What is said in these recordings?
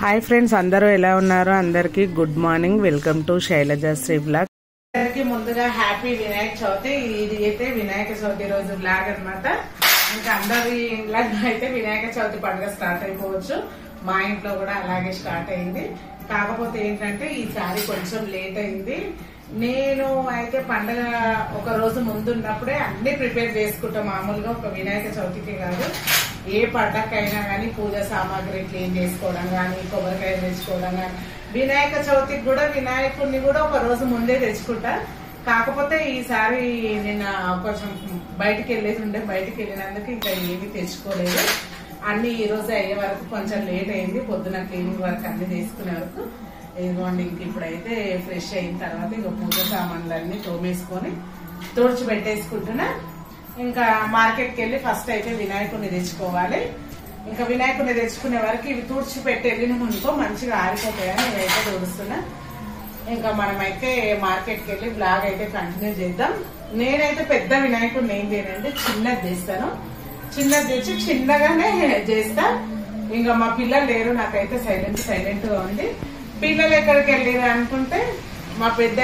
Hi friends, అందరూ ఎలా ఉన్నారు? అందరికీ good morning. Welcome to Shailajasri blog. అందరికి ముందుగా హ్యాపీ వినాయక చవితి. ఇది అయితే వినాయక చవితి రోజు బ్లాగ్ అన్నమాట. ఇంకా అందరి ఇంట్లో అయితే వినాయక చవితి పండుగ స్టార్ట్ అయిపోవచ్చు. మా ఇంట్లో కూడా అలాగే స్టార్ట్ అయింది. కాకపోతే ఏంటంటే ఈసారి కొంచెం లేట్ అయింది. నేను అయితే పండుగ ఒక రోజు ముందున్నప్పుడే అన్ని ప్రిపేర్ చేసుకుంటాం. మామూలుగా ఒక వినాయక చవితికి కాదు, ఏ పండగకైనా కానీ పూజ సామాగ్రి క్లీన్ చేసుకోవడం కానీ, కొబ్బరికాయ తెచ్చుకోవడం కానీ, వినాయక చవితికి కూడా వినాయకుడిని కూడా ఒక రోజు ముందే తెచ్చుకుంటా. కాకపోతే ఈసారి నిన్న కొంచెం బయటికి వెళ్ళేది ఉండే, బయటికి వెళ్ళినందుకు ఇంకా ఏమీ తెచ్చుకోలేదు. అన్ని ఈ రోజు అయ్యే వరకు కొంచెం లేట్ అయింది. పొద్దున క్లీనింగ్ వర్క్ అన్ని తీసుకునే వరకు. ఇదిగోండి, ఇంక ఇప్పుడైతే ఫ్రెష్ అయిన తర్వాత ఇక పూజ సామాన్లన్నీ తోమేసుకొని తుడిచి పెట్టేసుకుంటున్నా. ఇంకా మార్కెట్కి వెళ్ళి ఫస్ట్ అయితే వినాయకుడిని తెచ్చుకోవాలి. ఇంకా వినాయకుడిని తెచ్చుకునే వరకు ఇవి తుడిచి పెట్టి వెళ్ళినాం అనుకో మంచిగా ఆరిపోతాయని నేనైతే తుడుస్తున్నా. ఇంకా మనమైతే మార్కెట్కి వెళ్ళి బ్లాగ్ అయితే కంటిన్యూ చేద్దాం. నేనైతే పెద్ద వినాయకుడిని ఏం చేయనండి, చిన్నది చేస్తాను. చిన్నది తెచ్చి చిన్నగానే చేస్తా. ఇంకా మా పిల్లలు లేరు, నాకైతే సైలెంట్ గా ఉంది. పిల్లలు ఎక్కడికి వెళ్ళారు అనుకుంటే మా పెద్ద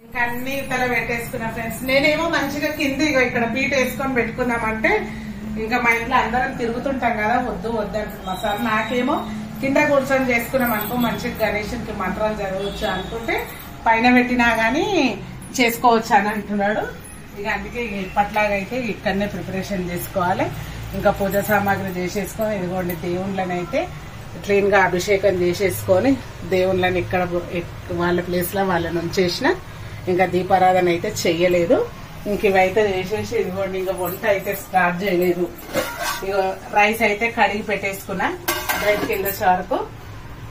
ఇంకా అన్ని తల పెట్టేసుకున్నా ఫ్రెండ్స్. నేనేమో మంచిగా కింద ఇక్కడ పీట వేసుకొని పెట్టుకుందామంటే ఇంకా మా ఇంట్లో అందరం తిరుగుతుంటాం కదా, వద్దు అంటున్నా సార్. నాకేమో కింద కూర్చొని చేసుకున్నాం అనుకో మంచిగా గణేశునికి మంత్రాలు జరగవచ్చు అనుకుంటే పైన పెట్టినా గానీ చేసుకోవచ్చు అని అంటున్నాడు. ఇక అందుకే ఇప్పట్లాగా అయితే ఇక్కడనే ప్రిపరేషన్ చేసుకోవాలి. ఇంకా పూజ సామాగ్రి చేసేసుకొని ఇదిగోండి దేవుళ్ళని అయితే క్లీన్ గా అభిషేకం చేసేసుకొని దేవుళ్ళని ఇక్కడ వాళ్ళ ప్లేస్ లో వాళ్ళని ఉంచేసిన. ఇంకా దీపారాధన అయితే చెయ్యలేదు. ఇంక ఇవైతే చేసేసి ఇదిగోండి, ఇంకా వంట అయితే స్టార్ట్ చేయలేదు. ఇక రైస్ అయితే కడిగి పెట్టేసుకున్నా బయటకి వెళ్ళేసే వరకు.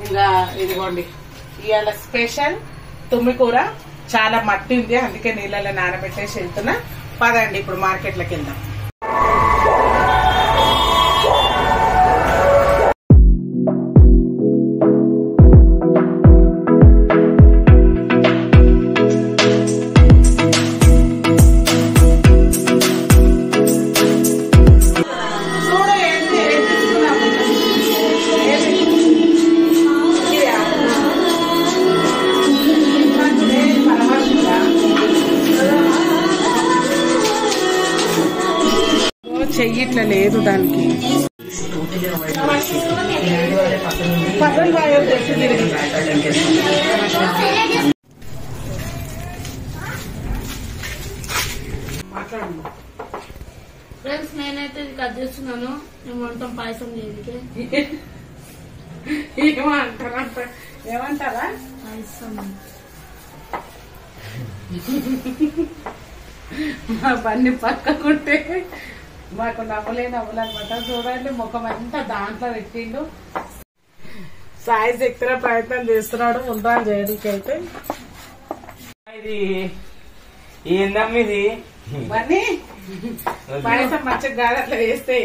ఇంకా ఇదిగోండి, ఇవాళ స్పెషల్ తుమ్మికూర. చాలా మట్టి ఉంది, అందుకే నీళ్ళలో నానబెట్టేసి వెళ్తున్నా. పదండి ఇప్పుడు మార్కెట్లోకి వెళ్దాం. చెయ్యిట్లా లేదు దానికి. ఫ్రెండ్స్, నేనైతే ఇది కట్ చేస్తున్నాను. మేము వంటాం పాయసం చేయడానికి. ఏమంటారా పాయసం మా బండి పక్కకుంటే మాకు నవ్వులనమాట. చూడండి, ముఖం అంతా దాంట్లో పెట్టిండు. సాయి శక్తిగా ప్రయత్నం చేస్తున్నాడు ఉండాలి చేయడానికి. అయితే ఇది ఏందమ్మ ఇది బన్నీ పాయసం మంచిగా కాదు అట్లా వేస్తే.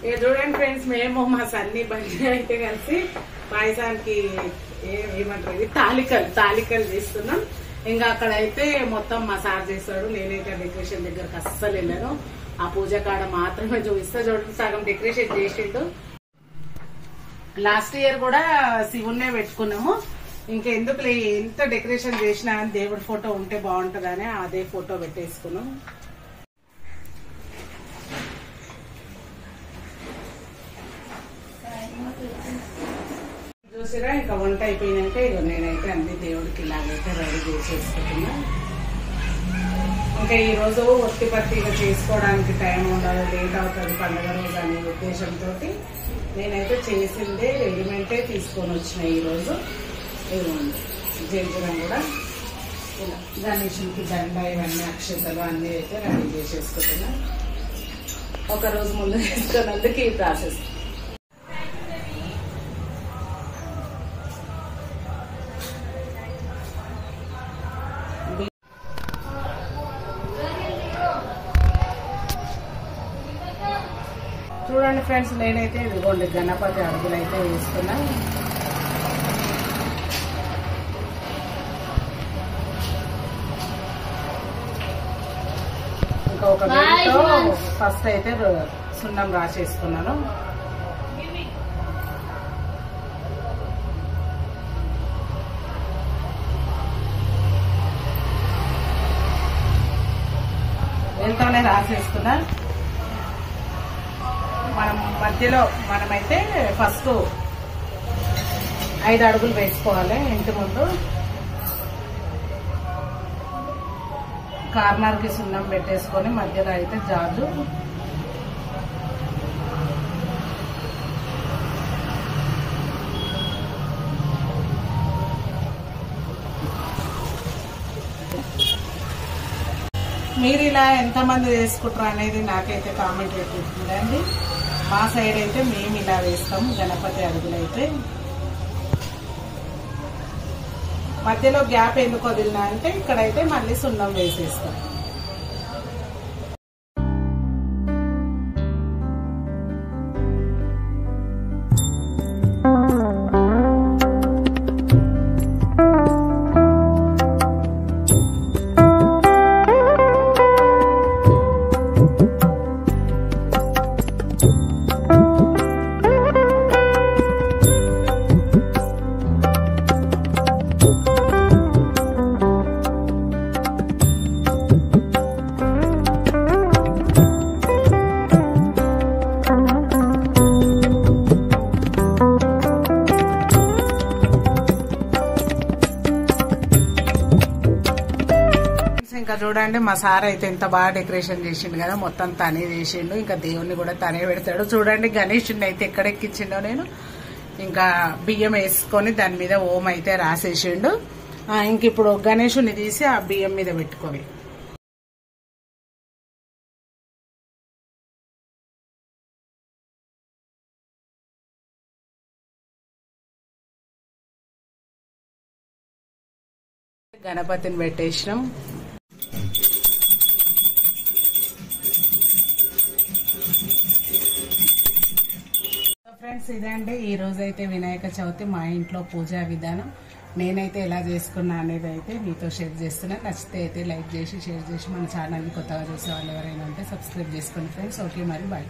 ఇక చూడండి ఫ్రెండ్స్, మేము మా సన్ని బండి అయితే కలిసి పాయసానికి ఏమంటారు ఇది తాలికలు చేస్తున్నాం. ఇంకా అక్కడైతే మొత్తం మసాజ్ చేస్తాడు. నేనైతే డెకరేషన్ దగ్గరకు అస్సలు వెళ్ళాను. ఆ పూజ కాడ మాత్రమే చూపిస్తా. చూడండి, సగం డెకరేషన్ చేసిండు. లాస్ట్ ఇయర్ కూడా శివున్నే పెట్టుకున్నాము. ఇంకెందుకు ఎంత డెకరేషన్ చేసినా దేవుడి ఫోటో ఉంటే బాగుంటదని అదే ఫోటో పెట్టేసుకున్నాం. చూసిరా, ఇంకా వంట అయిపోయినాక ఇక నేనైతే అన్ని దేవుడికి ఇలాగైతే రెడీ చేసేసుకుంటున్నా. ఇంకా ఈ రోజు ఒత్తిపత్తిగా చేసుకోవడానికి టైం ఉండాలి, లేట్ అవుతుంది పండుగ రోజు అనే ఉద్దేశంతో నేనైతే చేసిందే రెడీమేడే తీసుకొని వచ్చిన ఈ రోజు. ఇవ్వండి, జంజరం కూడా ఇలా గణేశునికి దండ ఇవన్నీ అక్షతలు అన్ని అయితే రెడీ చేసేసుకుంటున్నా. ఒక రోజు ముందు చేసుకున్నందుకు ఈ ప్రాసెస్. చూడండి ఫ్రెండ్స్, ఫ్రెండ్స్ నేనైతే ఇదిగోండి గణపతి అడుగులు అయితే వేస్తున్నా. ఇంకా ఒక గంటతో ఫస్ట్ అయితే సున్నం రాసేస్తున్నాను. దీంతోనే రాసేస్తున్నా. మనం మధ్యలో మనమైతే ఫస్ట్ 5 అడుగులు వేసుకోవాలి. ఇంటి ముందు కార్నర్ కి సున్నం పెట్టేసుకొని మధ్యలో అయితే జాజు, మీరు ఇలా ఎంతమంది వేసుకుంటారు అనేది నాకైతే కామెంట్ పెట్టిందండి. మా సైడ్ అయితే మేము ఇలా వేస్తాం గణపతి అడుగులు అయితే. మధ్యలో గ్యాప్ ఎందుకు వదిలినా అంటే ఇక్కడైతే మళ్ళీ సున్నం వేసేస్తాం. ఇంకా చూడండి మా సార్ అయితే ఎంత బాగా డెకరేషన్ చేసిండు కదా, మొత్తం తనే చేసిండు. ఇంకా దేవుణ్ణి కూడా తనే పెడతాడు. చూడండి గణేషుని అయితే ఎక్కడెక్కించిండో నేను. ఇంకా బియ్యం వేసుకొని దాని మీద ఓం అయితే రాసేసిండు. ఇంక ఇప్పుడు గణేషుని తీసి ఆ బియ్యం మీద పెట్టుకోవాలి. గణపతిని పెట్టేసినాం. ఫ్రెండ్స్ ఇదండి ఈ రోజైతే వినాయక చవితి మా ఇంట్లో పూజా విధానం. నేనైతే ఎలా చేసుకున్నా అనేది అయితే మీతో షేర్ చేస్తున్నా. నచ్చితే అయితే లైక్ చేసి షేర్ చేసి మన ఛానల్ని కొత్తగా చూసే వాళ్ళు ఎవరైనా ఉంటే సబ్స్క్రైబ్ చేసుకోండి ఫ్రెండ్స్. ఓకే మరి బాయ్.